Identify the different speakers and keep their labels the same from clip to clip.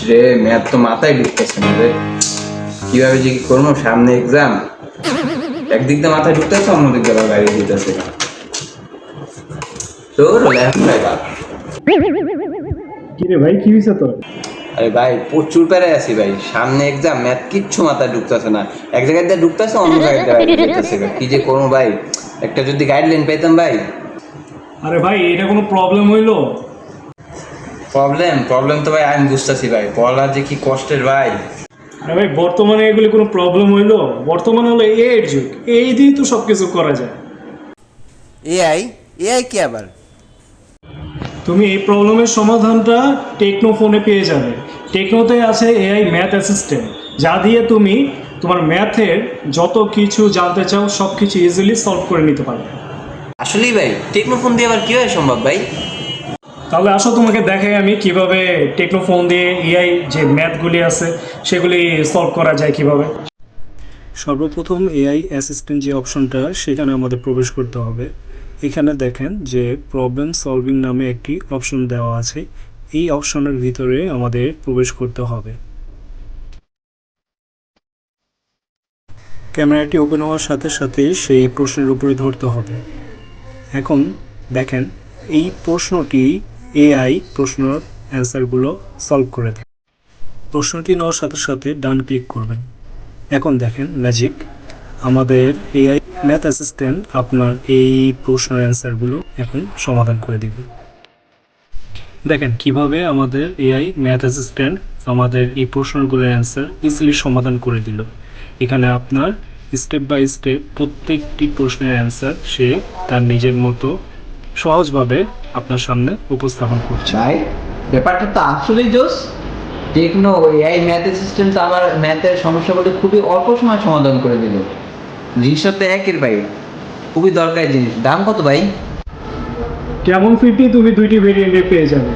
Speaker 1: রে ম্যাথ তো মাথায় ঢুকতেছে না রে, কিভাবে যে কি করবো, সামনে এক্সাম। একদিক দিয়ে মাথায় ঢুকতেছে, অন্যদিক দিয়ে আবার বাইরে দিতেছে। তোর লেখাপড়ায় বাদ।
Speaker 2: কি রে ভাই, কি হয়েছে তোর?
Speaker 1: আরে ভাই প্রচুর প্যারায় আছি ভাই, সামনে এক্সাম, ম্যাথ কিচ্ছু মাথায় ঢুকতেছে না। এক জায়গায় দিয়ে ঢুকতেছে, অন্য জায়গায় দিয়ে বাইরে যেতেছে। কি যে করবো ভাই, একটা যদি গাইডলাইন পেতাম ভাই।
Speaker 2: আরে ভাই, এটা কোনো প্রবলেম হইলো?
Speaker 1: প্রবলেম তো ভাই আমি বুঝতেছি ভাই, পড়া যে কি কষ্টের ভাই।
Speaker 2: আরে ভাই, বর্তমানে এগুলি কোনো প্রবলেম হইলো? বর্তমানে হলো এর যুগ, এই দিয়ে তো সব কিছু করা যায়।
Speaker 3: এআই এআই কি আবার?
Speaker 2: তুমি এই প্রবলেমের সমাধানটা টেকনো ফোনে পেয়ে যাবে। টেকনোতে আছে এআই ম্যাথ অ্যাসিস্ট্যান্ট, যা দিয়ে তুমি তোমার ম্যাথের যত কিছু জানতে চাও সব কিছু ইজিলি সলভ করে নিতে পারবে।
Speaker 1: আসলেই ভাই, টেকনোফোন দিয়ে আবার কিভাবে সম্ভব ভাই?
Speaker 2: তাহলে আসো তোমাকে দেখাই আমি কিভাবে টেকনো ফোন দিয়ে এআই যে ম্যাথগুলি আছে সেগুলি সলভ করা যায় কিভাবে। সর্বপ্রথম এআই অ্যাসিস্ট্যান্ট যে অপশনটা, সেখানে আমাদের প্রবেশ করতে হবে। এখানে দেখেন যে প্রবলেম সলভিং নামে একটি অপশন দেওয়া আছে, এই অপশনের ভিতরে আমাদের প্রবেশ করতে হবে। ক্যামেরাটি ওপেন হওয়ার সাথে সাথে সেই প্রশ্নের উপরে ধরতে হবে। এখন দেখেন এই প্রশ্নটি এআই প্রশ্নের অ্যান্সারগুলো সলভ করে দেয়। প্রশ্নটি নেওয়ার সাথে সাথে ডান ক্লিক করবেন। এখন দেখেন ম্যাজিক, আমাদের এআই ম্যাথ অ্যাসিস্ট্যান্ট আপনার এই প্রশ্নের অ্যান্সারগুলো এখন সমাধান করে দিবে। দেখেন কিভাবে আমাদের এআই ম্যাথ অ্যাসিস্ট্যান্ট আমাদের এই প্রশ্নগুলোর অ্যান্সার ইজিলি সমাধান করে দিল। এখানে আপনার স্টেপ বাই স্টেপ প্রত্যেকটি প্রশ্নের অ্যান্সার সে তার নিজের মতো সহজভাবে আপনার সামনে উপস্থাপন করছে।
Speaker 1: ভাই ব্যাপারটা তো আসলেই জোস। টেকনো এআই ম্যাথ অ্যাসিস্ট্যান্ট আমার ম্যাথের সমস্যাগুলো খুবই অল্প সময় সমাধান করে দিল। জিনিসটা তো একের ভাই, খুবই দরকারি জিনিস। দাম কত ভাই?
Speaker 2: কেমন ফিরটি তুমি দুইটি ভেরিয়েন্টে পেয়ে যাবে।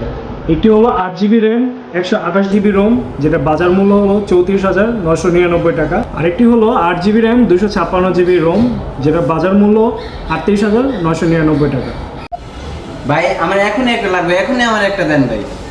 Speaker 2: একটি হলো 8 জিবি র্যাম 128 জিবি রোম, যেটা বাজার মূল্য হলো 34,999 টাকা। আরেকটি হলো 8 জিবি র্যাম 256 জিবি রোম, যেটা বাজার মূল্য 38,999 টাকা।
Speaker 1: ভাই আমার এখনই একটা লাগবে, এখনই আমার একটা দেন ভাই।